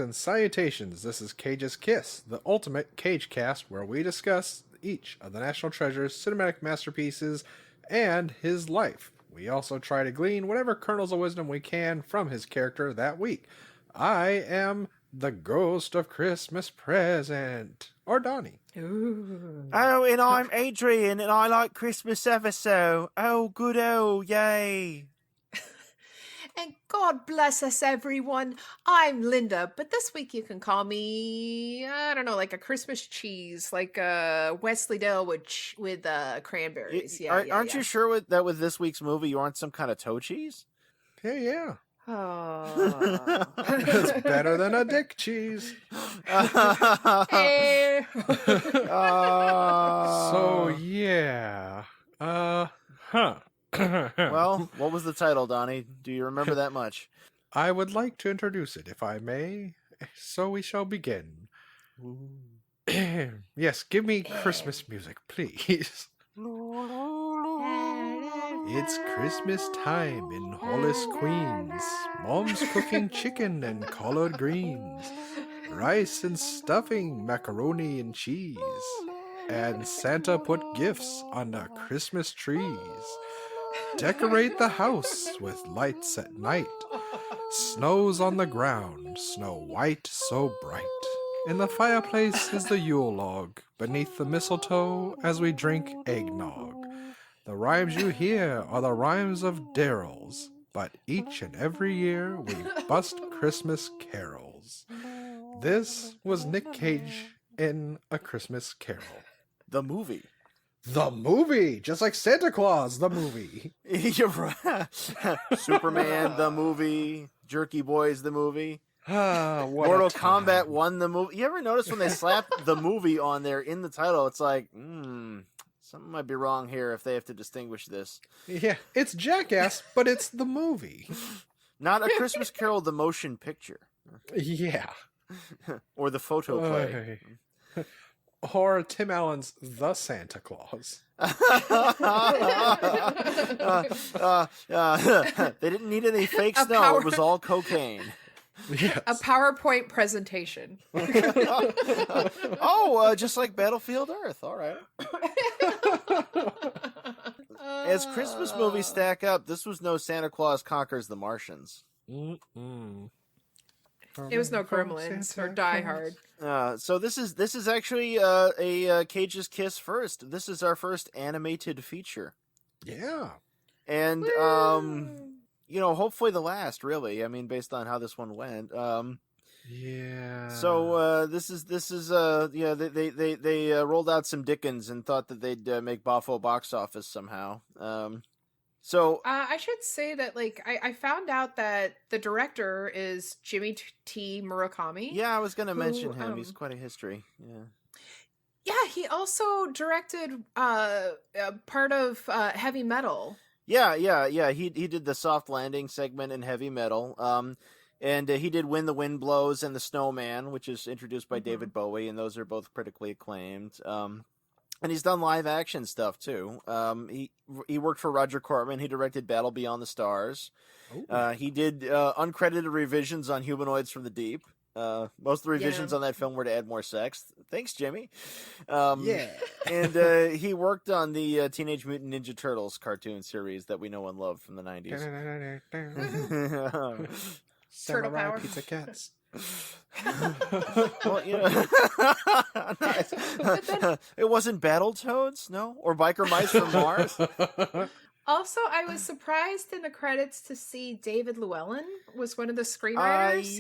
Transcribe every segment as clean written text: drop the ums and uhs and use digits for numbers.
and salutations. This is Cage's Kiss, the ultimate Cage cast where we discuss each of the National Treasure's cinematic masterpieces and his life. We also try to glean whatever kernels of wisdom we can from his character that week. I am the ghost of Christmas present, or Donnie. Ooh. Oh, and I'm Adrian, and I like Christmas ever so. Oh, good, oh, yay. And God bless us, everyone. I'm Linda, but this week you can call me, I don't know, like a Christmas cheese, like Wesley Dale with cranberries. Aren't you sure that with this week's movie you aren't some kind of toe cheese? Yeah. Oh. It's better than a dick cheese. Hey. So, yeah. Well, what was the title, Donnie? Do you remember that much? I would like to introduce it, if I may. So we shall begin. Yes, give me Christmas music, please. It's Christmas time in Hollis, Queens. Mom's cooking chicken and collard greens, rice and stuffing, macaroni and cheese. And Santa put gifts under Christmas trees. Decorate the house with lights at night. Snow's on the ground, snow white so bright. In the fireplace is the Yule log, beneath the mistletoe as we drink eggnog. The rhymes you hear are the rhymes of Daryl's, but each and every year we bust Christmas carols. This was Nick Cage in A Christmas Carol. The movie. The movie! Just like Santa Claus, the movie. You're right. Superman, the movie. Jerky Boys, the movie. Mortal Kombat 1, the movie. You ever notice when they slap the movie on there in the title, it's like, something might be wrong here if they have to distinguish this. Yeah, it's Jackass, but it's the movie. Not A Christmas Carol, the motion picture. Yeah. Or the photo play. Or Tim Allen's The Santa Claus. They didn't need any fake snow. It was all cocaine. Yes. A PowerPoint presentation. Just like Battlefield Earth. All right. As Christmas movies stack up, this was no Santa Claus Conquers the Martians. Mm-mm. It was no Gremlins or Die Hard. So this is actually a Cage's Kiss first. This is our first animated feature. Yeah. And hopefully the last, really. I mean, based on how this one went. Yeah. So they rolled out some Dickens and thought that they'd make Boffo box office somehow. I should say that, I found out that the director is Jimmy T. Murakami. Yeah, I was going to mention him. He's quite a history. Yeah. Yeah, he also directed part of Heavy Metal. Yeah. He did the Soft Landing segment in Heavy Metal. And he did When the Wind Blows and The Snowman, which is introduced by David Bowie, and those are both critically acclaimed. And he's done live action stuff too. He worked for Roger Corman. He directed Battle Beyond the Stars. He did uncredited revisions on Humanoids from the Deep. Most of the revisions on that film were to add more sex. Thanks, Jimmy. And he worked on the Teenage Mutant Ninja Turtles cartoon series that we know and love from the 90s. Turtle Power. Pizza Cats. Well, nice. It wasn't Battletoads, no? Or Biker Mice from Mars? Also, I was surprised in the credits to see David Llewellyn was one of the screenwriters.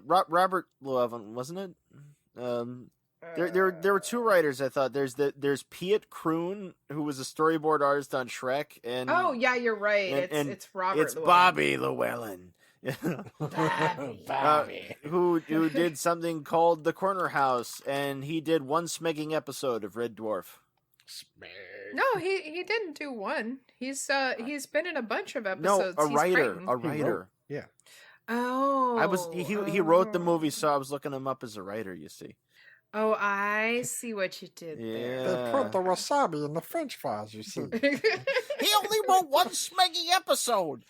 Robert Llewellyn, wasn't it? There were two writers, I thought. There's Piet Kroon, who was a storyboard artist on Shrek, and you're right. It's Robert. It's Llewellyn. Bobby Llewellyn. Bobby. Who did something called The Corner House, and he did one smegging episode of Red Dwarf. No, he didn't do one. He's been in a bunch of episodes. No, a writer. Yeah. Oh. He wrote the movie, so I was looking him up as a writer, you see. Oh, I see what you did there. They put the wasabi in the French fries, you see. He only wrote one smeggy episode.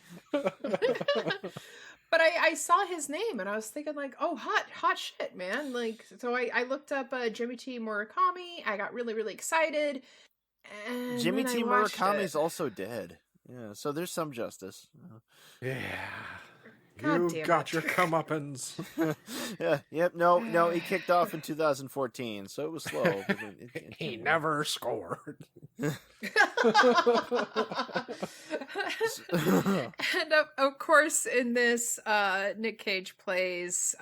But I saw his name and I was thinking like, oh, hot shit, man. Like, so I looked up Jimmy T. Murakami. I got really, really excited. And Jimmy then T. I watched Murakami's it. also dead. Yeah, so there's some justice. Yeah. God You damn got it. your comeuppance. Yeah, yep, no, he kicked off in 2014, so it was slow. But He never scored. And of course, in this, Nick Cage plays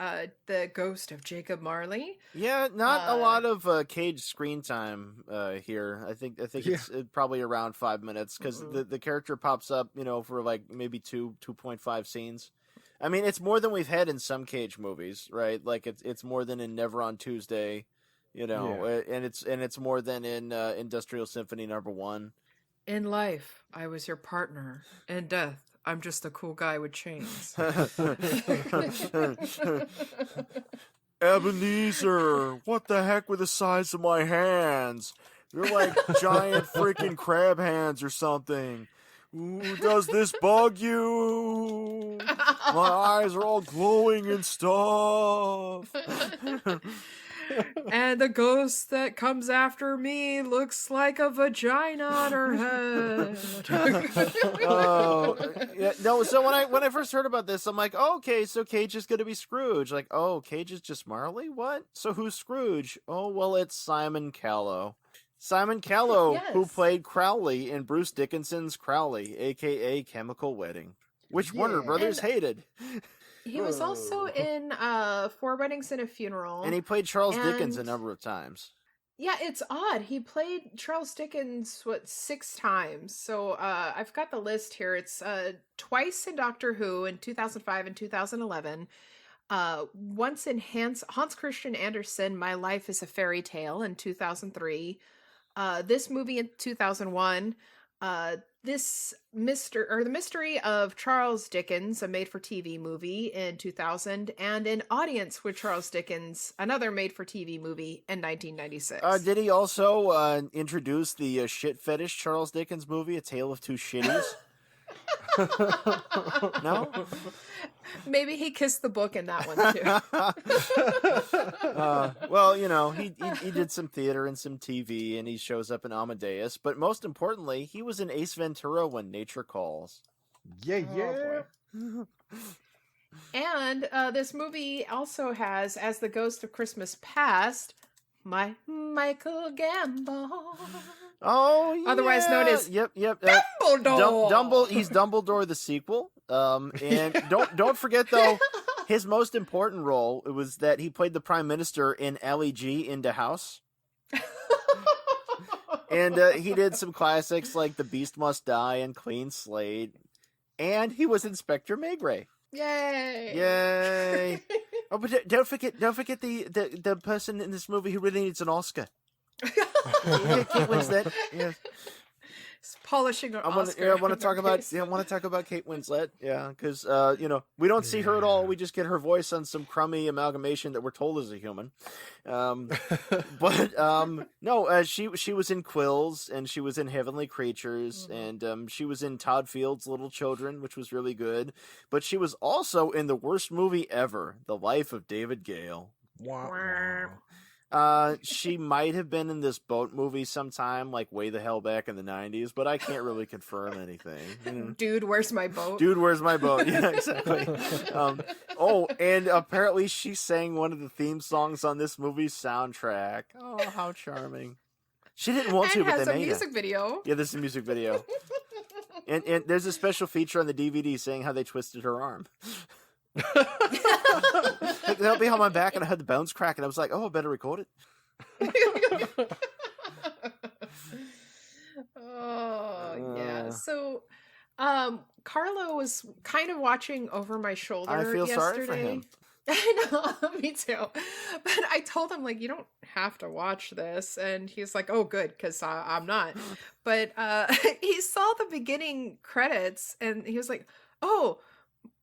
the ghost of Jacob Marley. Yeah, not a lot of Cage screen time here. I think it's probably around 5 minutes because the character pops up, for like maybe 2.5 scenes. I mean, it's more than we've had in some Cage movies, right? Like it's more than in Never on Tuesday, and it's more than in Industrial Symphony #1. In life, I was your partner. In death, I'm just a cool guy with chains. Ebenezer, what the heck with the size of my hands? They're like giant freaking crab hands or something. Ooh, does this bug you? My eyes are all glowing and stuff. And the ghost that comes after me looks like a vagina on her head. Oh, yeah, no. So when I first heard about this, I'm like, oh, okay, so Cage is gonna be Scrooge. Like, oh, Cage is just Marley. What? So who's Scrooge? Oh, well, it's Simon Callow. Simon Callow, who Yes. played Crowley in Bruce Dickinson's Crowley, aka Chemical Wedding, which Warner Brothers hated. He was also in Four Weddings and a Funeral. And he played Charles Dickens a number of times. Yeah, it's odd. He played Charles Dickens, 6 times? So I've got the list here. It's twice in Doctor Who in 2005 and 2011. Once in Hans Christian Andersen, My Life is a Fairy Tale in 2003. This movie in 2001. The Mystery of Charles Dickens, a made-for-TV movie in 2000, and An Audience with Charles Dickens, another made-for-TV movie in 1996. Did he also introduce the shit fetish Charles Dickens movie, A Tale of Two Shitties? No? Maybe he kissed the book in that one too. Well, he did some theater and some TV, and he shows up in Amadeus. But most importantly, he was in Ace Ventura: When Nature Calls. Yeah. And this movie also has, as the ghost of Christmas Past, Michael Gambon. Oh, yeah. Otherwise known as Dumbledore. He's Dumbledore the sequel. And don't forget though, his most important role was that he played the Prime Minister in LEG Into House. And he did some classics like The Beast Must Die and Clean Slate. And he was Inspector Maigret. Yay! Oh, but don't forget the person in this movie who really needs an Oscar. Yeah, Kate Winslet. Yeah. He's polishing her I want to talk about Kate Winslet. Yeah, because we don't see her at all. We just get her voice on some crummy amalgamation that we're told is a human. But no, she was in Quills and she was in Heavenly Creatures and she was in Todd Field's Little Children, which was really good. But she was also in the worst movie ever, The Life of David Gale. Wow. She might have been in this boat movie sometime, like way the hell back in the 90s, but I can't really confirm anything. Dude, where's my boat? Dude, where's my boat? Yeah, exactly. And apparently she sang one of the theme songs on this movie's soundtrack. Oh, how charming. She didn't want to, but they made it. And has a music video. Yeah, this is a music video. And there's a special feature on the DVD saying how they twisted her arm. Like, they'll be on my back and I heard the bones crack and I was like, oh, I better record it. Oh yeah. So Carlo was kind of watching over my shoulder I feel yesterday. sorry for him. I know, me too. But I told him, like, you don't have to watch this. And he's like, oh, good, because I'm not. But he saw the beginning credits and he was like, oh,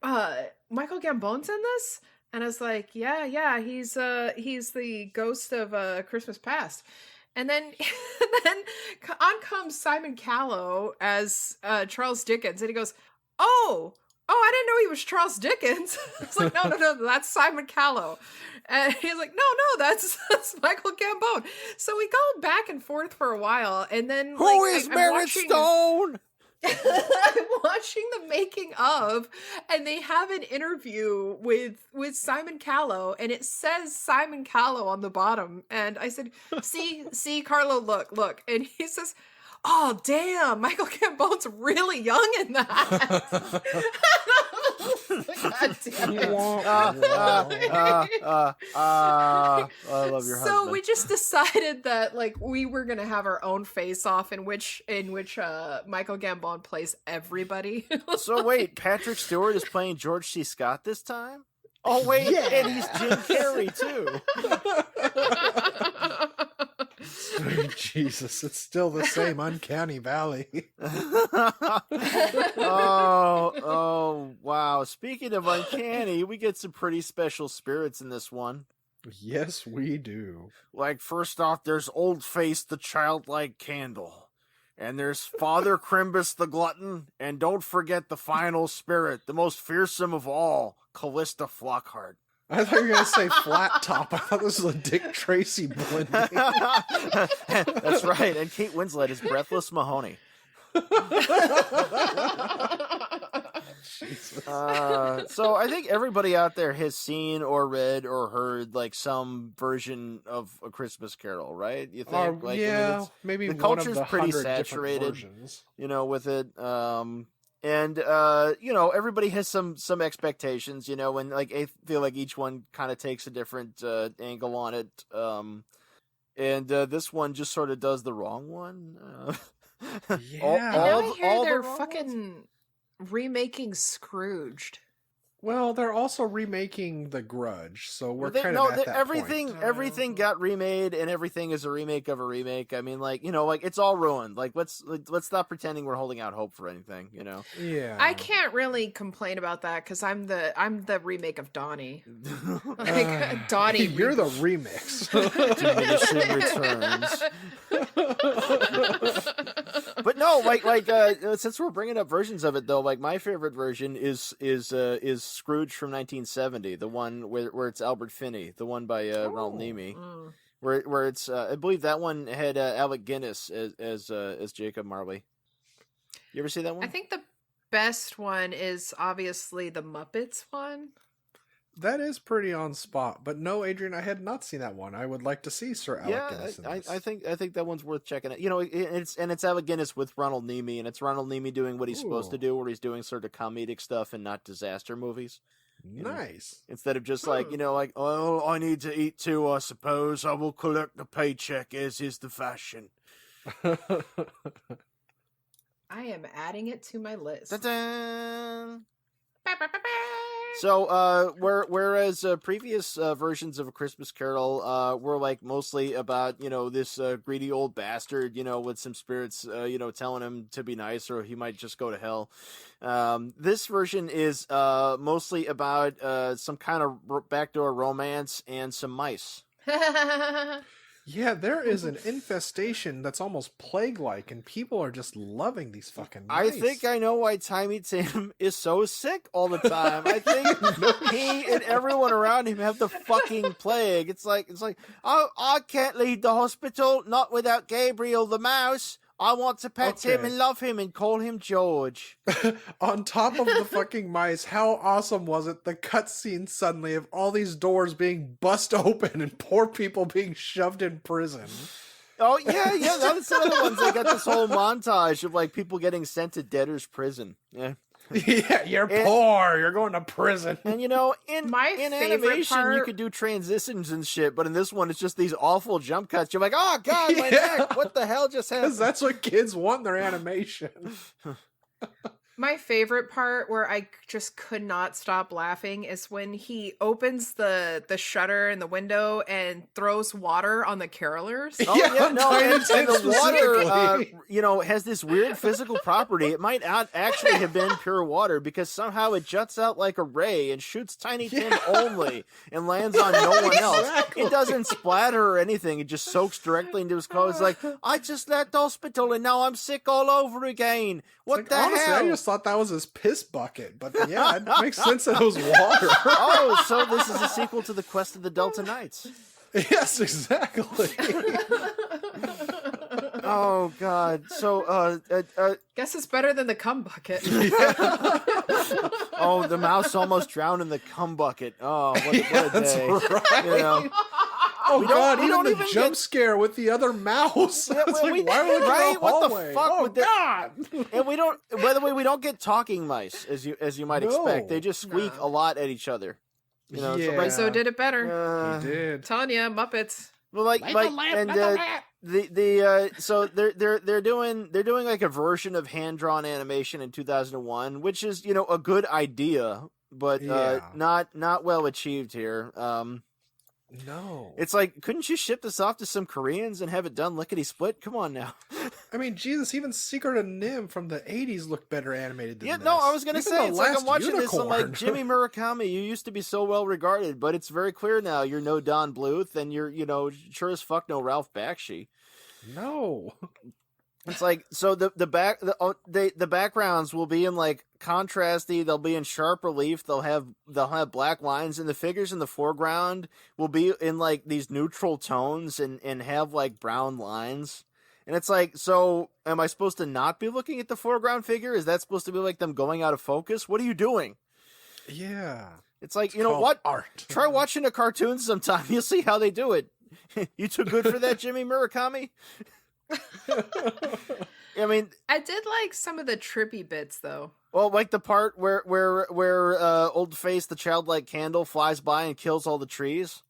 Michael Gambon's in this? And I was like, yeah, he's the ghost of Christmas Past. And then on comes Simon Callow as Charles Dickens, and he goes, oh, oh, I didn't know he was Charles Dickens. It's like, no, that's Simon Callow. And he's like, no, that's Michael Gambon. So we go back and forth for a while, and then Who is Merit Stone? I'm watching the making of, and they have an interview with Simon Callow, and it says Simon Callow on the bottom. And I said, see, Carlo, look. And he says, oh, damn, Michael Gambon's really young in that. God damn it. I love your husband. So we just decided that we were gonna have our own face-off in which Michael Gambon plays everybody. So wait, Patrick Stewart is playing George C. Scott this time? Oh wait, yeah. And he's Jim Carrey too. Jesus, it's still the same uncanny valley. Oh, wow. Speaking of uncanny, we get some pretty special spirits in this one. Yes, we do. Like, first off, there's Old Face, the childlike candle. And there's Father Crimbus the glutton. And don't forget the final spirit, the most fearsome of all, Callista Flockhart. I thought you were going to say Flat Top. I thought this was a Dick Tracy blending. That's right. And Kate Winslet is Breathless Mahoney. So I think everybody out there has seen or read or heard some version of A Christmas Carol, right? You think? Yeah, maybe the one culture's of the pretty 100 saturated, versions. with it. And everybody has some expectations, and I feel like each one kind of takes a different angle on it. And this one just sort of does the wrong one. Yeah. Now I hear they're the wrong fucking ones. remaking Scrooged. Well, they're also remaking The Grudge, so we're Well, kind of at that everything point. everything got remade, and everything is a remake of a remake. I mean, it's all ruined. Let's stop pretending we're holding out hope for anything. Yeah. I can't really complain about that because I'm the remake of Donnie. Donnie. You're the remix. Diminishing returns. But no, since we're bringing up versions of it though, my favorite version is Scrooge from 1970, the one where it's Albert Finney, the one by Ronald Neame, where it's I believe that one had Alec Guinness as Jacob Marley. You ever see that one? I think the best one is obviously the Muppets one. That is pretty on spot, but no, Adrian, I had not seen that one. I would like to see Sir Alec Guinness in this. I think that one's worth checking out. It's Alec Guinness with Ronald Neame, and it's Ronald Neame doing what he's supposed to do, where he's doing sort of comedic stuff and not disaster movies. Nice. Instead of just oh, I need to eat too, I suppose. I will collect the paycheck, as is the fashion. I am adding it to my list. Ta-da! So, whereas previous versions of A Christmas Carol were mostly about this greedy old bastard with some spirits telling him to be nice or he might just go to hell. This version is mostly about some kind of backdoor romance and some mice. Yeah, there is an infestation that's almost plague-like, and people are just loving these fucking mice. I think I know why Timmy Tim is so sick all the time. I think he and everyone around him have the fucking plague. It's like, oh, I can't leave the hospital, not without Gabriel the mouse. I want to pet him and love him and call him George. On top of the fucking mice, how awesome was it, the cutscene suddenly of all these doors being bust open and poor people being shoved in prison? Oh, yeah, that's another one. They got this whole montage of people getting sent to debtor's prison. Yeah. Yeah, you're poor. You're going to prison. And in favorite animation you could do transitions and shit, but in this one it's just these awful jump cuts. You're like, oh god, my neck! What the hell just happened? Because that's what kids want in their animation. My favorite part where I just could not stop laughing is when he opens the shutter in the window and throws water on the carolers. Oh yeah, no, and the water, has this weird physical property. It might not actually have been pure water because somehow it juts out like a ray and shoots Tiny Tim only and lands on no one else. It doesn't splatter or anything. It just soaks directly into his clothes. Like, I just left the hospital and now I'm sick all over again. What the honestly, hell? I just thought that was his piss bucket, but yeah, it makes sense that it was water. Oh, so this is a sequel to the Quest of the Delta Knights. Yes, exactly. Oh God! So, Guess it's better than the cum bucket. oh, the mouse almost drowned in the cum bucket. Oh, what a That's day! right. You know? Oh God! we Even don't the even jump get- scare with the other mouse. Yeah, It's well, like, why would you right? go What the hallway? fuck Oh would that- God! And we don't. By the way, we don't get talking mice, as you might No. expect. They just squeak No. a lot at each other. You know, Yeah. So did it better. He did. Tanya, Muppets. Well, like, so they're doing like a version of hand drawn animation in 2001, which is a good idea, but Yeah. not well achieved here. No. It's like, couldn't you ship this off to some Koreans and have it done lickety split? Come on now. I mean, Jesus, even Secret of Nim from the 80s looked better animated than Yeah, this. no, I was gonna Even say, The it's like I'm Last watching this. I'm like, Unicorn. Jimmy Murakami, you used to be so well regarded, but it's very clear now you're no Don Bluth, and you're sure as fuck no Ralph Bakshi. No. It's like, so the backgrounds will be in like contrasty. They'll be in sharp relief. They'll have black lines, and the figures in the foreground will be in like these neutral tones and have like brown lines. And it's like, so am I supposed to not be looking at the foreground figure? Is that supposed to be like them going out of focus? What are you doing? Yeah. It's like, you It's know called what? Art. Try watching a cartoon sometime. You'll see how they do it. You too good for that, Jimmy Murakami? I mean, I did like some of the trippy bits though. well, like the part where Old Face, the childlike candle, flies by and kills all the trees.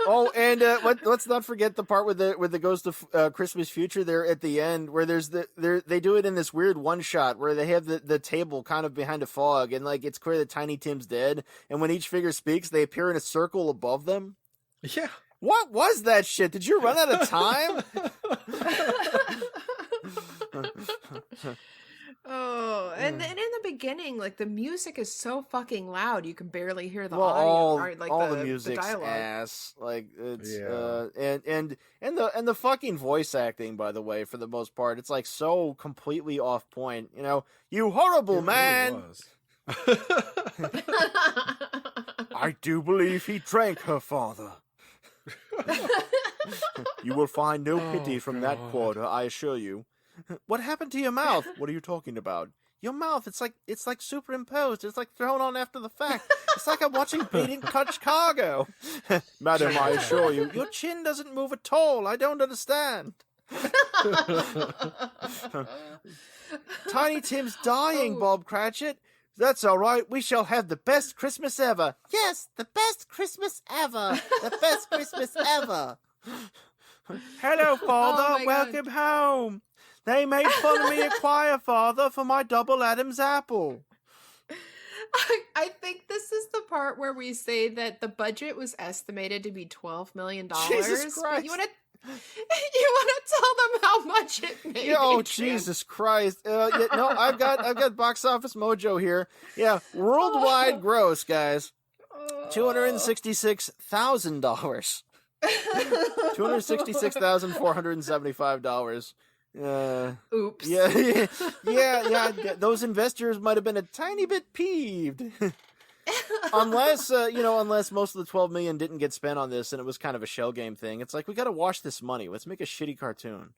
Oh, and let's not forget the part with the Ghost of Christmas Future there at the end, where they do it in this weird one shot where they have the table kind of behind a fog, and like it's clear that Tiny Tim's dead, and when each figure speaks, they appear in a circle above them. Yeah. What was that shit? Did you run out of time? Oh, and then in the beginning, like the music is so fucking loud you can barely hear the Well, audio, or, like all the the music's dialogue. ass. Like it's Yeah. and the fucking voice acting, by the way, for the most part, it's like so completely off point. You horrible It man. really was. I do believe he drank her father. You will find no pity Oh, from that God. quarter, I assure you. What happened to your mouth? What are you talking about? Your mouth, it's like superimposed. It's like thrown on after the fact. It's like I'm watching Beating Clutch Cargo. Madam, I assure you, your chin doesn't move at all. I don't understand. Tiny Tim's dying, Oh. Bob Cratchit. That's all right. We shall have the best Christmas ever. Yes, the best Christmas ever. The best Christmas ever. Hello, Father. Oh my God. Welcome home. They made fun of me at choir, Father, for my double Adam's apple. I think this is the part where we say that the budget was estimated to be $12 million. Jesus but Christ. you want to tell them how much it made? Oh, Adrian? Jesus Christ. Yeah, no, I've got Box Office Mojo here. Yeah, worldwide gross, guys. $266,000. $266,475. Oops. Yeah. Those investors might have been a tiny bit peeved, unless most of the $12 million didn't get spent on this, and it was kind of a shell game thing. It's like, we got to wash this money. Let's make a shitty cartoon.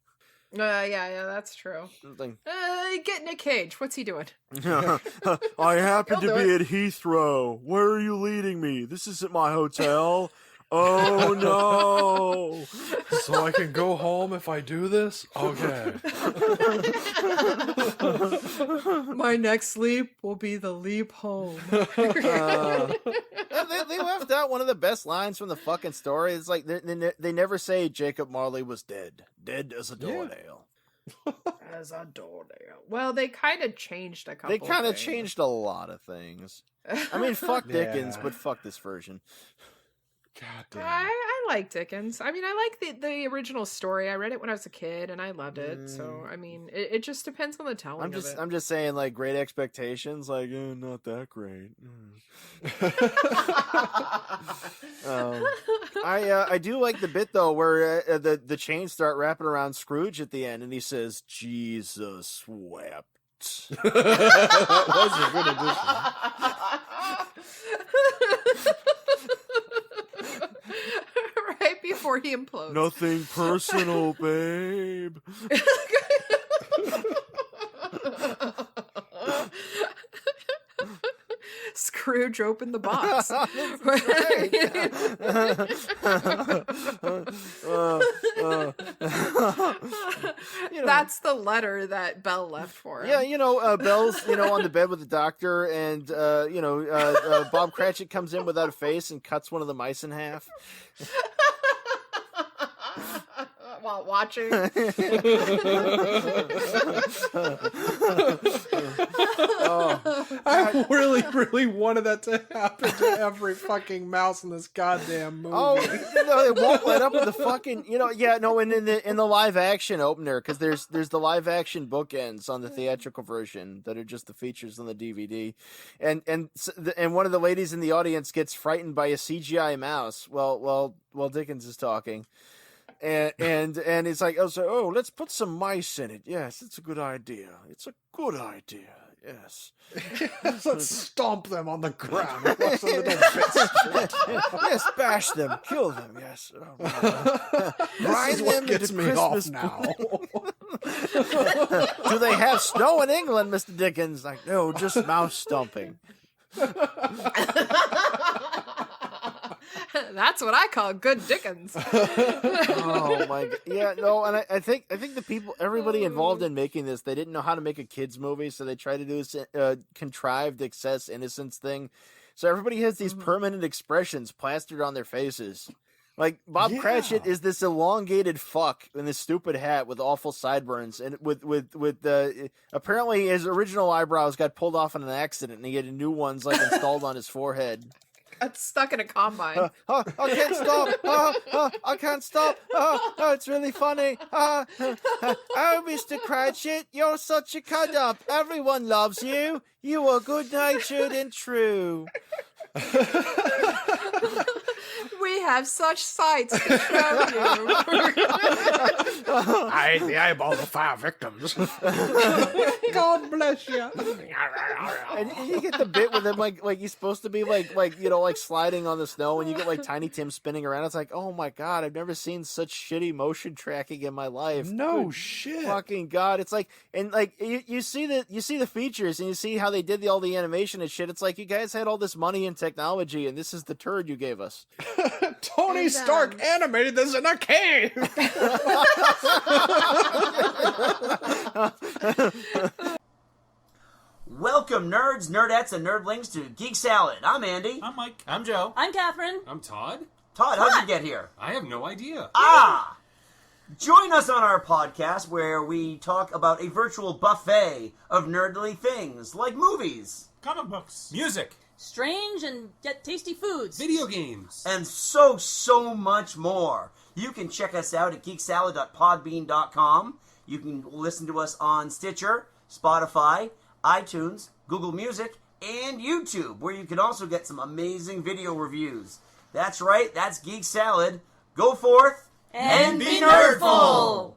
Yeah, that's true. Like, Get Nick Cage. What's he doing? I happen He'll to do be at Heathrow. Where are you leading me? This isn't my hotel. Oh no! So I can go home if I do this? Okay. My next leap will be the leap home. They left out one of the best lines from the fucking story. It's like they never say Jacob Marley was dead as a doornail. As a doornail. Well, they kind of changed a couple. They kind of things. changed a lot of things. I mean, fuck Dickens, Yeah. but fuck this version. God damn. I like Dickens. I mean, I like the original story. I read it when I was a kid, and I loved it. So, I mean, it just depends on the telling of it. I'm just saying, like, Great Expectations, like, not that great. I do like the bit though where the chains start wrapping around Scrooge at the end, and he says, "Jesus wept." That was a good addition. Right before he implodes. Nothing personal, babe. Scrooge opened the box. That's the letter that Belle left for him. Yeah, Belle's, on the bed with the doctor, and, Bob Cratchit comes in without a face and cuts one of the mice in half. While watching. I really, really wanted that to happen to every fucking mouse in this goddamn movie. Oh, it won't let up with the fucking, and in the live action opener, because there's the live action bookends on the theatrical version that are just the features on the DVD, and one of the ladies in the audience gets frightened by a CGI mouse while Dickens is talking. And it's like, let's put some mice in it. Yes, it's a good idea. It's a good idea. Yes. Let's stomp them on the ground. Watch the little bits. Yes, bash them, kill them. Yes. This is what gets me off now. Do they have snow in England, Mr. Dickens? Like, no, just mouse stomping. That's what I call good Dickens. Oh my god! Yeah, no, and I think everybody involved in making this, they didn't know how to make a kids movie, so they tried to do this contrived excess innocence thing. So everybody has these permanent expressions plastered on their faces. Like Bob Cratchit is this elongated fuck in this stupid hat with awful sideburns, and with apparently his original eyebrows got pulled off in an accident, and he had new ones like installed on his forehead. It's stuck in a combine. I can't stop. I can't stop. It's really funny. Oh, Mr. Cratchit, you're such a cut-up. Everyone loves you. You are good-natured and true. We have such sights to show you. I ate the eyeballs of 5 victims. God bless you. And you get the bit with him like he's supposed to be like sliding on the snow, and you get like Tiny Tim spinning around. It's like, oh my god, I've never seen such shitty motion tracking in my life. No Good shit. Fucking god. It's like, and like you see the features, and you see how they did all the animation and shit. It's like, you guys had all this money and technology, and this is the turd you gave us. Tony Stark animated this in a cave. Welcome, nerds, nerdettes, and nerdlings to Geek Salad. I'm Andy. I'm Mike. I'm Joe. I'm Catherine. I'm Todd. Todd, how'd you get here? I have no idea. Join us on our podcast where we talk about a virtual buffet of nerdly things like movies Comic books. Music. Strange and yet tasty foods. Video games. and so much more. You can check us out at geeksalad.podbean.com. You can listen to us on Stitcher, Spotify, iTunes, Google Music, and YouTube, where you can also get some amazing video reviews. That's right, that's Geek Salad. Go forth And be nerdful!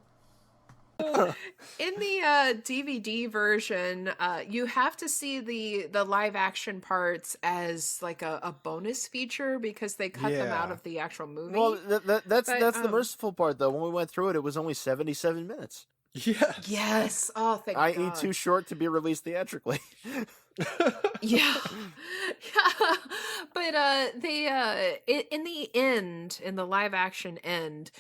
In the DVD version, you have to see the live action parts as like a bonus feature because they cut them out of the actual movie. Well, that's the merciful part though. When we went through it, it was only 77 minutes. Yes. Oh, thank God. I.e. too short to be released theatrically. Yeah. But they in the end, in the live action end,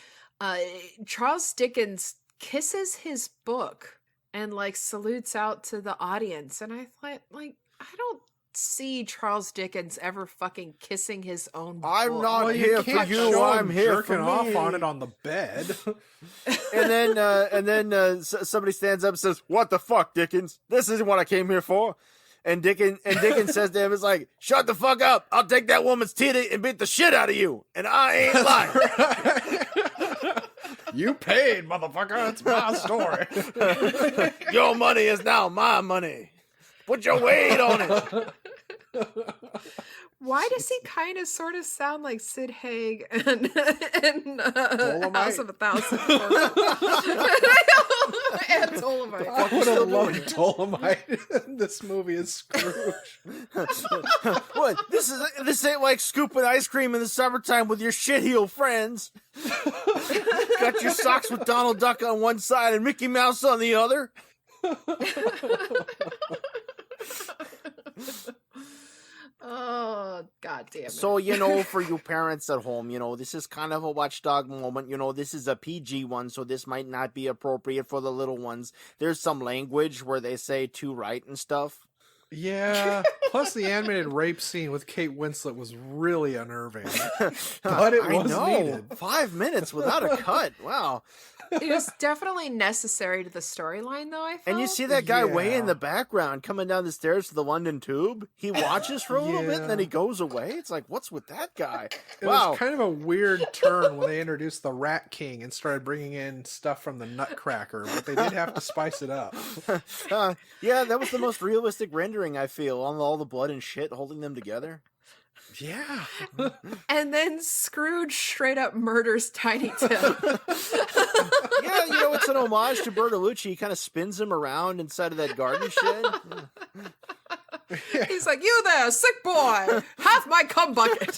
Charles Dickens kisses his book and like salutes out to the audience, and I thought, like, I don't see Charles Dickens ever fucking kissing his own book. I'm not here for you. I'm here for jerking me. off on it on the bed. And then somebody stands up and says, "What the fuck, Dickens? This isn't what I came here for." And Dickens says to him, "It's like, shut the fuck up! I'll take that woman's titty and beat the shit out of you, and I ain't lying." You paid, motherfucker. It's my story. Your money is now my money. Put your weight on it. Why does he kind of sort of sound like Sid Haig and House of a Thousand Corpses? And Dolomite. I would have loved Dolomite in this movie as Scrooge. What? This ain't like scooping ice cream in the summertime with your shitheel friends. Got your socks with Donald Duck on one side and Mickey Mouse on the other. Oh, God damn it. So, for you parents at home, this is kind of a watchdog moment. This is a PG one, so this might not be appropriate for the little ones. There's some language where they say "to right" and stuff. Yeah. Plus, the animated rape scene with Kate Winslet was really unnerving. But it was needed. 5 minutes without a cut. Wow. It was definitely necessary to the storyline, though, I felt. And you see that guy way in the background coming down the stairs to the London Tube. He watches for a little bit and then he goes away. It's like, what's with that guy? It was kind of a weird turn when they introduced the Rat King and started bringing in stuff from the Nutcracker, but they did have to spice it up. Yeah, that was the most realistic rendering, I feel, on all the blood and shit holding them together. Yeah. And then Scrooge straight up murders Tiny Tim. Yeah, it's an homage to Bertolucci. He kind of spins him around inside of that garden shed. He's like, "You there, sick boy, have my cum bucket."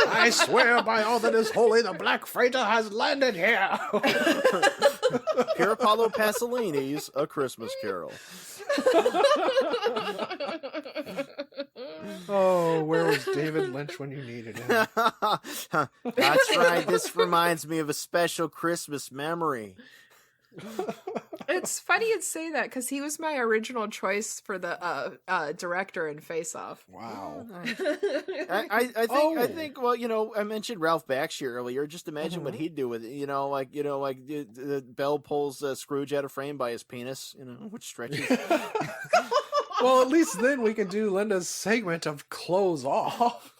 I swear by all that is holy, the Black Freighter has landed here. Pierpaolo Pasolini's A Christmas Carol. Oh, where was David Lynch when you needed him? That's right. This reminds me of a special Christmas memory. It's funny you'd say that because he was my original choice for the director in Face Off. Wow. I think. Well, I mentioned Ralph Bakshi earlier. Just imagine what he'd do with it. The Belle pulls Scrooge out of frame by his penis. Which stretches. Well, at least then we can do Linda's segment of clothes off.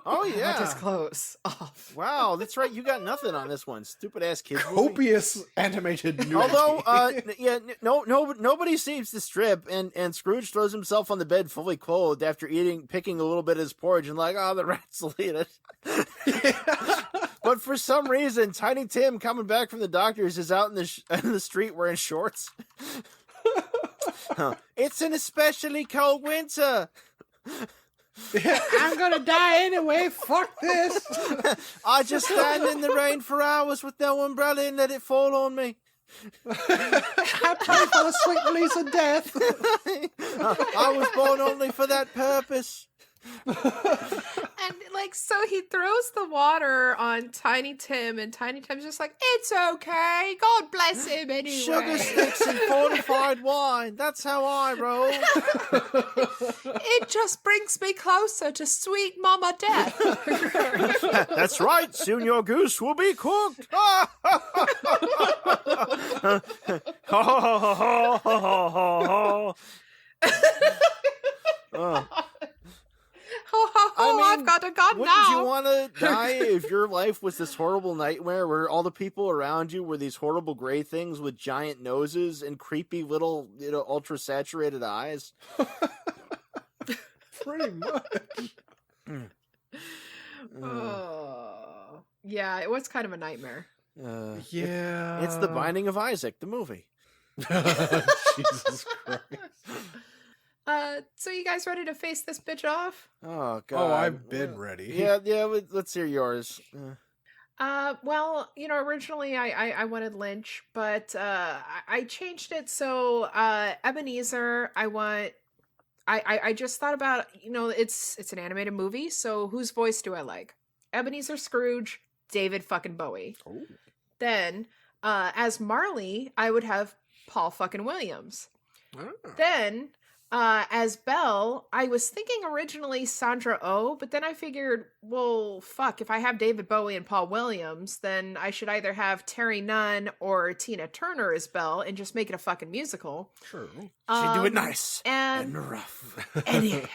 Oh yeah, Not just close off. Wow, that's right. You got nothing on this one, stupid ass kids. Copious animated nudity. Although, nobody seems to strip, and Scrooge throws himself on the bed fully clothed after picking a little bit of his porridge, and the rats will eat it. But for some reason, Tiny Tim coming back from the doctor's is out in the street wearing shorts. It's an especially cold winter. I'm gonna die anyway. Fuck this. I just stand in the rain for hours with no umbrella and let it fall on me. I pray for the sweet release of death. I was born only for that purpose. And so he throws the water on Tiny Tim, and Tiny Tim's just like, "It's okay. God bless him anyway." Sugar sticks and fortified wine. That's how I roll. It just brings me closer to sweet Mama Death. That's right. Soon your goose will be cooked. I've got a gun wouldn't now. you want to die if your life was this horrible nightmare where all the people around you were these horrible gray things with giant noses and creepy little, ultra saturated eyes? Pretty much. Oh, yeah, it was kind of a nightmare. Yeah. It's The Binding of Isaac, the movie. Jesus Christ. So you guys ready to face this bitch off? Oh, God. Oh, I've been ready. Yeah, let's hear yours. Well, originally I wanted Lynch, but I changed it. So Ebenezer, I just thought about, it's an animated movie, so whose voice do I like? Ebenezer Scrooge, David fucking Bowie. Ooh. Then as Marley, I would have Paul fucking Williams. Ah. Then as Belle, I was thinking originally Sandra Oh, but then I figured, well, fuck, if I have David Bowie and Paul Williams, then I should either have Terry Nunn or Tina Turner as Belle and just make it a fucking musical. True. She do it nice and rough. and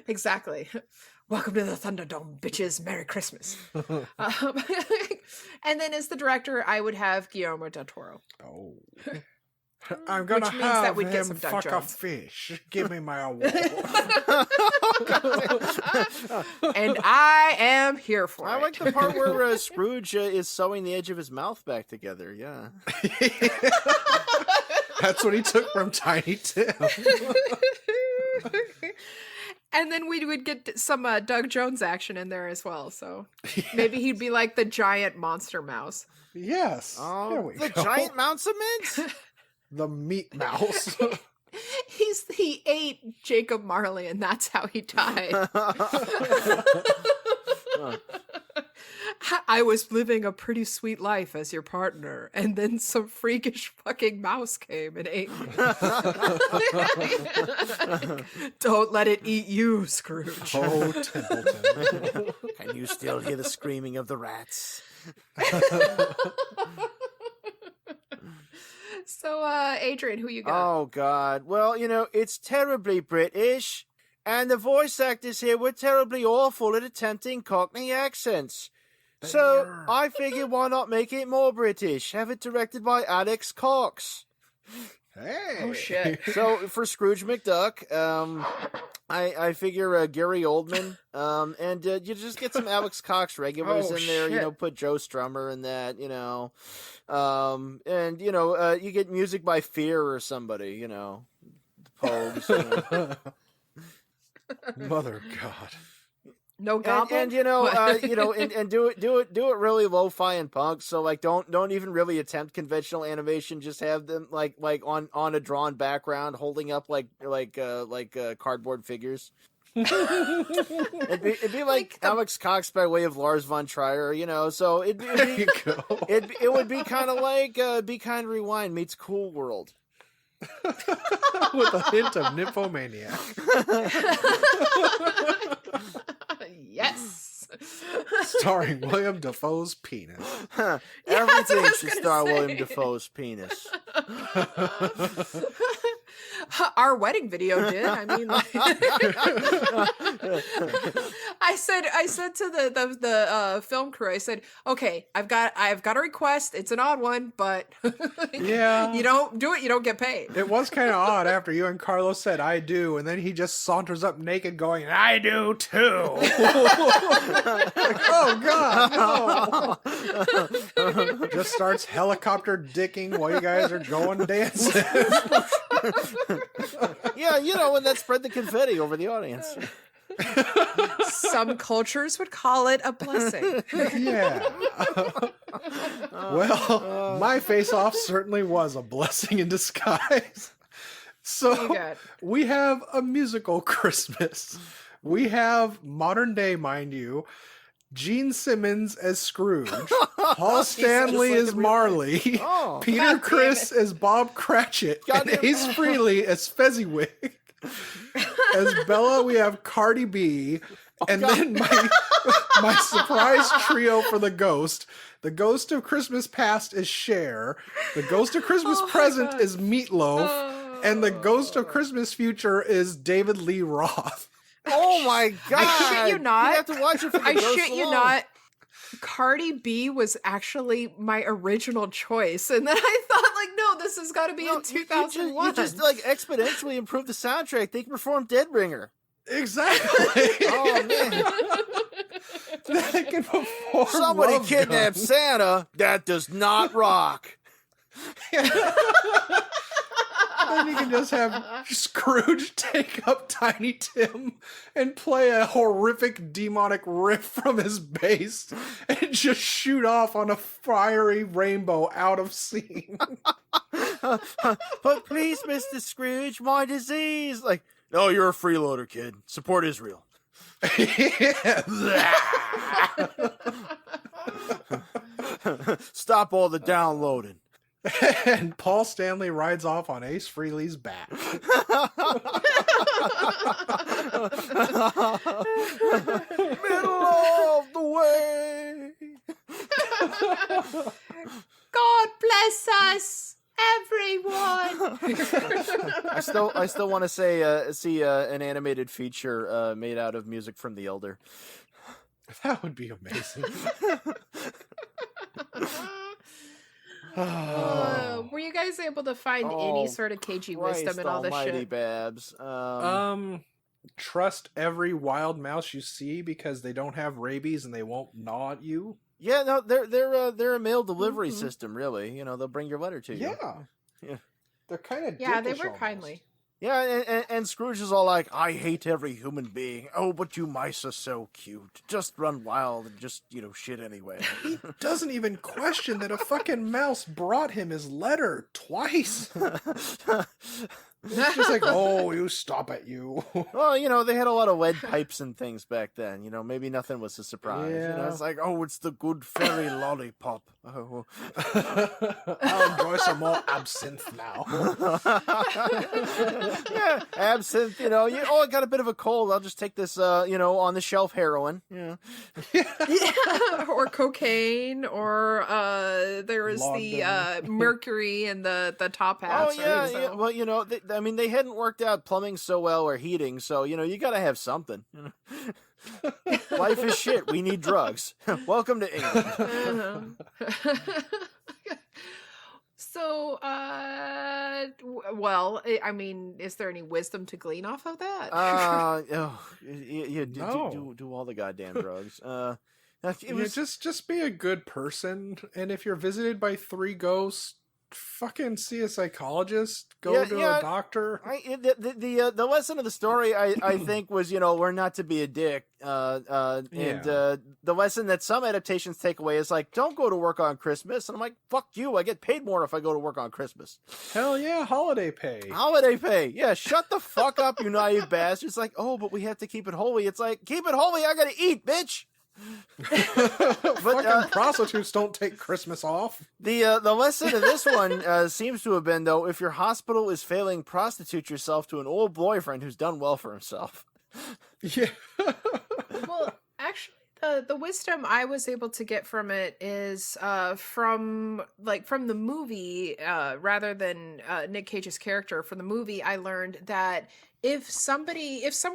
exactly. Welcome to the Thunderdome, bitches. Merry Christmas. And then as the director, I would have Guillermo del Toro. Oh. I'm gonna Which means that have we'd get him some Doug fuck a Jones. fish. Give me my award. And I am here for I it. like the part where Scrooge is sewing the edge of his mouth back together. Yeah. That's what he took from Tiny Tim. And then we would get some Doug Jones action in there as well. So maybe he'd be like the giant monster mouse. Yes. There Oh, we the go. giant mounts of mint? The meat mouse. He ate Jacob Marley, and that's how he died. I was living a pretty sweet life as your partner, and then some freakish fucking mouse came and ate me. Don't let it eat you, Scrooge. Oh, Templeton. Can you still hear the screaming of the rats? So, Adrian, who you got? Oh, God. Well, it's terribly British, and the voice actors here were terribly awful at attempting Cockney accents. So, I figured why not make it more British? Have it directed by Alex Cox. Hey. Oh, shit. So, for Scrooge McDuck, I figure Gary Oldman, and you just get some Alex Cox regulars Oh, in there, shit. put Joe Strummer in that, and, you get music by Fear or somebody, the Pogues. Mother God. No goblin? And do it really lo-fi and punk. So like, don't even really attempt conventional animation. Just have them like on a drawn background, holding up like cardboard figures. it'd be like Alex Cox by way of Lars von Trier, So There you go. it would be kind of like Be Kind Rewind meets Cool World. With a hint of nymphomaniac. Yes. Starring William Dafoe's penis. Everything what I was should gonna star say. William Dafoe's penis. Our wedding video did. I mean, like, I said to the film crew, I said, okay, I've got a request. It's an odd one, but Yeah. you don't do it, you don't get paid. It was kind of odd after you and Carlos said, I do, and then he just saunters up naked going, I do too. Like, oh, God, no. Just starts helicopter dicking while you guys are going dancing. Yeah, and that spread the confetti over the audience. Some cultures would call it a blessing. Yeah. Well, my face-off certainly was a blessing in disguise. So You got- we have a musical Christmas. We have modern day, mind you, Gene Simmons as Scrooge, Paul Stanley as Marley, Oh. Peter God damn Criss as Bob Cratchit, and Goddamn- Ace Frehley as Fezziwig. As Bella, we have Cardi B, and then my surprise trio for the Ghost. The Ghost of Christmas Past is Cher. The Ghost of Christmas Oh my Present God. is Meatloaf. And the Ghost of Christmas Future is David Lee Roth. Oh my God! I shit you not. You have to watch it for the I ghost shit you alone. not. Cardi B was actually my original choice, and then I thought, like, no, this has got to be No, in 2001. You just like exponentially improve the soundtrack. They can perform Dead Ringer. Exactly. Oh man! They can perform Somebody Love kidnapped Gun. Santa. That does not rock. Then you can just have Scrooge take up Tiny Tim and play a horrific demonic riff from his bass and just shoot off on a fiery rainbow out of scene. But please, Mr. Scrooge, my disease. Like, no, you're a freeloader, kid. Support Israel. Stop all the downloading. And Paul Stanley rides off on Ace Frehley's back. Middle of the way. God bless us, everyone. I still want to see an animated feature made out of music from The Elder. That would be amazing. Were you guys able to find any sort of cagey wisdom in all this almighty, shit? Babs. Trust every wild mouse you see because they don't have rabies and they won't gnaw at you. Yeah, no, they're a mail delivery system, really. You know, they'll bring your letter to you. Yeah. They're kind of Yeah, they were kindly. Yeah, and Scrooge is all like, I hate every human being. Oh, but you mice are so cute. Just run wild and just, shit anyway. He doesn't even question that a fucking mouse brought him his letter twice. It's just like, oh, you stop it, you. Well, they had a lot of lead pipes and things back then. Maybe nothing was a surprise. Yeah. It's like, oh, it's the good fairy lollipop. Oh. I'll enjoy some more absinthe now. Yeah, absinthe, I got a bit of a cold. I'll just take this, on the shelf heroin. Yeah. Or cocaine, or there was the mercury in the top hats. Oh, yeah, right? So- yeah. Well, they hadn't worked out plumbing so well or heating, so, you got to have something. Life is shit. We need drugs. Welcome to England. So, is there any wisdom to glean off of that? Do all the goddamn drugs. Just be a good person, and if you're visited by 3 ghosts, fucking see a psychologist, go to a doctor. The lesson of the story, I think, was learn not to be a dick. And the lesson that some adaptations take away is like, don't go to work on Christmas. And I'm like, fuck you, I get paid more if I go to work on Christmas. Hell yeah, holiday pay. Holiday pay. Yeah, shut the fuck up, you naive bastards. Like, oh, but we have to keep it holy. It's like, keep it holy, I gotta eat, bitch. Fucking prostitutes don't take Christmas off. The lesson of this one seems to have been, though, if your hospital is failing, prostitute yourself to an old boyfriend who's done well for himself. Yeah. Well, actually, the wisdom I was able to get from it is from the movie, rather than Nick Cage's character. From the movie, I learned that if some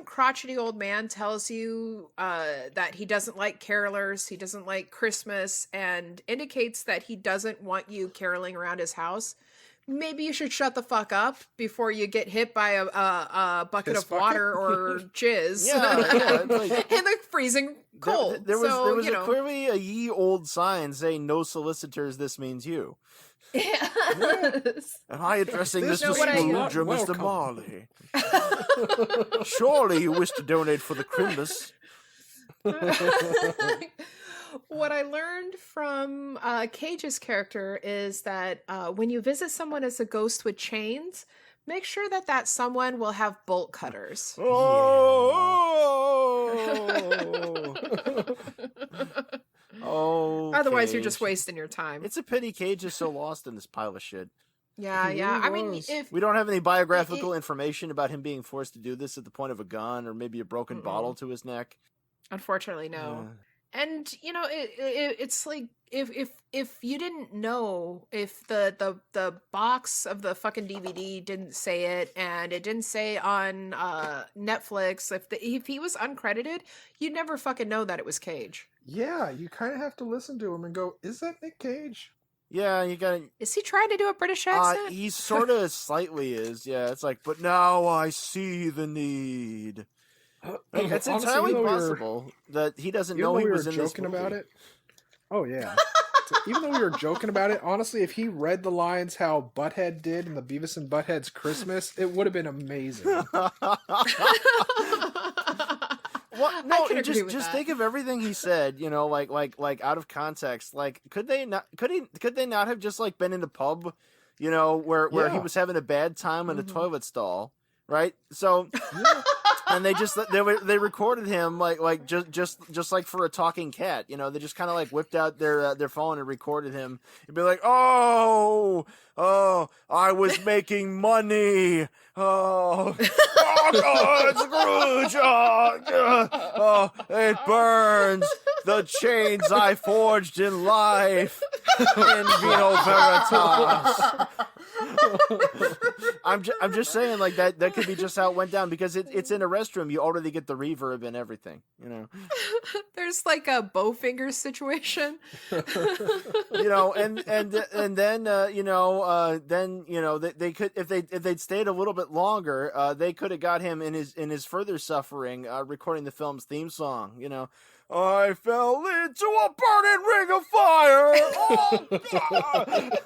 crotchety old man tells you that he doesn't like carolers, he doesn't like Christmas, and indicates that he doesn't want you caroling around his house, maybe you should shut the fuck up before you get hit by a bucket of water or jizz. Yeah, like, in the freezing cold. There was clearly a ye old sign saying, "No solicitors. This means you." Yes. Am I addressing Mr. what Scrooge or Mr. Marley? Surely you wish to donate for the Christmas. What I learned from Cage's character is that when you visit someone as a ghost with chains, make sure that someone will have bolt cutters. Oh, Otherwise, you're Cage. just wasting your time. It's a pity Cage is so lost in this pile of shit. Yeah. I mean, if We don't have any biographical information about him being forced to do this at the point of a gun or maybe a broken bottle to his neck. unfortunately, no. And it's like if you didn't know, if the box of the fucking DVD didn't say it and it didn't say on Netflix, if he was uncredited, you'd never fucking know that it was Cage. Yeah, you kind of have to listen to him and go, "Is that Nick Cage?" Yeah, you gotta. Is he trying to do a British accent? He sort of slightly is. Yeah, it's like, but now I see the need. It's Honestly, entirely even though possible that he doesn't even know though he we was were in this joking movie. about it. Oh yeah. Even though we were joking about it, honestly, if he read the lines how Butthead did in the Beavis and Butthead's Christmas, it would have been amazing. What? No, can agree with just that. think of everything he said. You know, like out of context. Like, could they not have just like been in the pub, you know, where he Yeah. was having a bad time in a toilet stall, right? So, and they recorded him like just like for a talking cat, you know. They just kind of like whipped out their phone and recorded him. He'd be like, oh, I was making money. Oh, God, Scrooge. Oh, it burns. The chains I forged in life. In vino veritas. I'm just saying, like, that could be just how it went down, because it's in a restroom. You already get the reverb and everything, you know. There's like a Bowfinger situation. You know, and then they could, if they'd stayed a little bit longer, they could have got him in his further suffering, recording the film's theme song, you know. I fell into a burning ring of fire. Oh, God.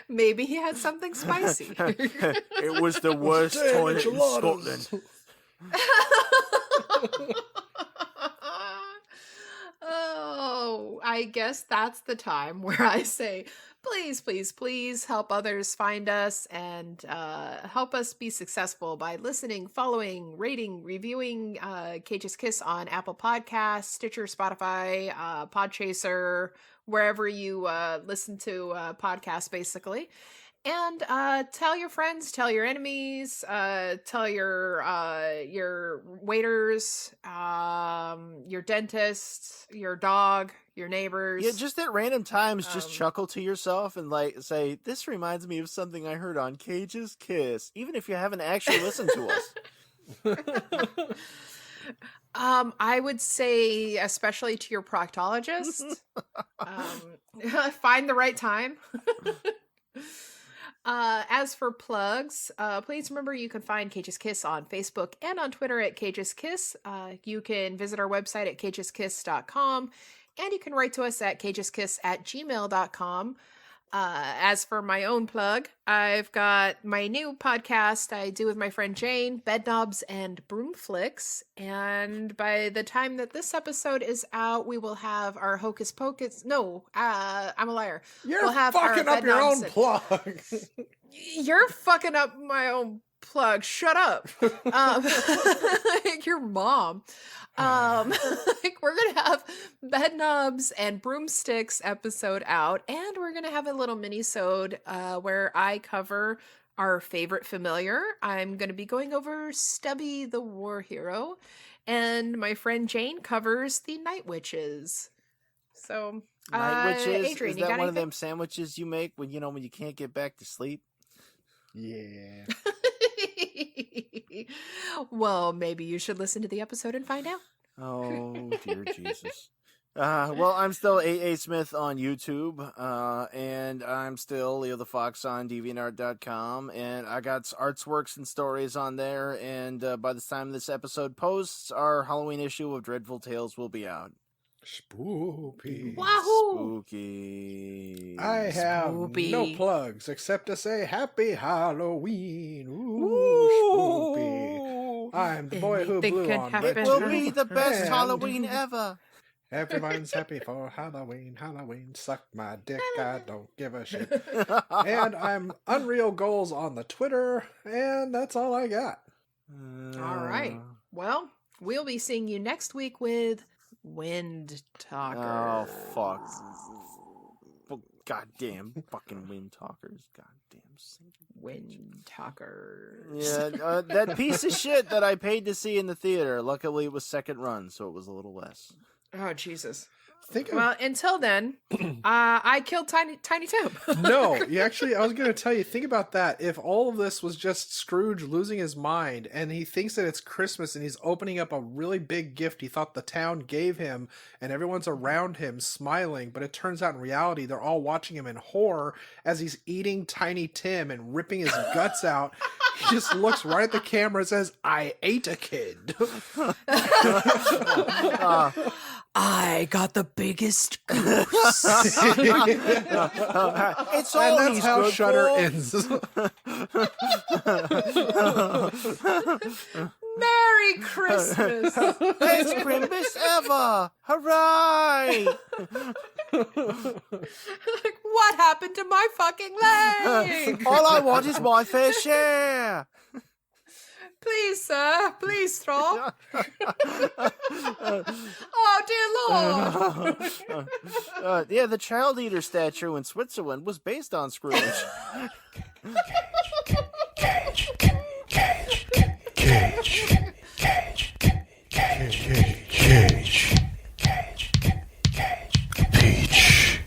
Maybe he had something spicy. It was the worst toilet in Scotland. Oh, I guess that's the time where I say, please, please, please help others find us and help us be successful by listening, following, rating, reviewing Cage's Kiss on Apple Podcasts, Stitcher, Spotify, Podchaser, wherever you listen to podcasts, basically. And tell your friends, tell your enemies, tell your waiters, your dentist, your dog, your neighbors. Yeah, just at random times, just chuckle to yourself and like say, "This reminds me of something I heard on Cage's Kiss," even if you haven't actually listened to us. I would say, especially to your proctologist, find the right time. As for plugs, please remember you can find Cage's Kiss on Facebook and on Twitter at Cage's Kiss. You can visit our website at cageskiss.com, and you can write to us at cageskiss@gmail.com. As for my own plug, I've got my new podcast I do with my friend Jane, Bedknobs and Broomflicks, and by the time that this episode is out, we will have our Hocus Pocus. No, I'm a liar. You're fucking up your own plug. You're fucking up my own plug. Shut up. Your mom. We're gonna have Bedknobs and Broomsticks episode out, and we're gonna have a little mini-sode where I cover our favorite familiar. I'm gonna be going over Stubby the War Hero, and my friend Jane covers the Night Witches. So, Night Witches? Adrian, is you that got one of anything? them sandwiches you make when you can't get back to sleep? Yeah. Well, maybe you should listen to the episode and find out. Oh, dear Jesus. Well, I'm still A.A. Smith on YouTube, and I'm still Leo the Fox on DeviantArt.com, and I got artworks and stories on there, and by the time this episode posts, our Halloween issue of Dreadful Tales will be out. Spooky. Wahoo! Spooky. I have Spoopy. no plugs except to say Happy Halloween. Ooh, spoopy. I'm the boy who Anything blew can on happen. Red Will Tube, be the best and Halloween ever. Everyone's happy for Halloween. Halloween, suck my dick. I don't give a shit. And I'm Unreal Goals on the Twitter, and that's all I got. All right. Well, we'll be seeing you next week with Wind Talker. Oh, fuck. Goddamn fucking wind talkers. Goddamn. Wind Talker. Yeah, that piece of shit that I paid to see in the theater. Luckily, it was second run, so it was a little less. Oh, Jesus. Think of Well, until then, I killed Tiny Tim. No, you actually, I was going to tell you, think about that. If all of this was just Scrooge losing his mind and he thinks that it's Christmas and he's opening up a really big gift he thought the town gave him and everyone's around him smiling, but it turns out in reality they're all watching him in horror as he's eating Tiny Tim and ripping his guts out. He just looks right at the camera and says, "I ate a kid." I got the biggest goose. It's all And that's he's how good Shudder for. ends. Merry Christmas. Best Christmas ever! Hooray! What happened to my fucking leg? All I want is my fair share. Please, sir. Please stop. Oh, dear Lord. Yeah, the child eater statue in Switzerland was based on Scrooge. Peach.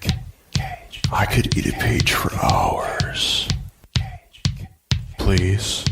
I could eat a peach for hours. Please.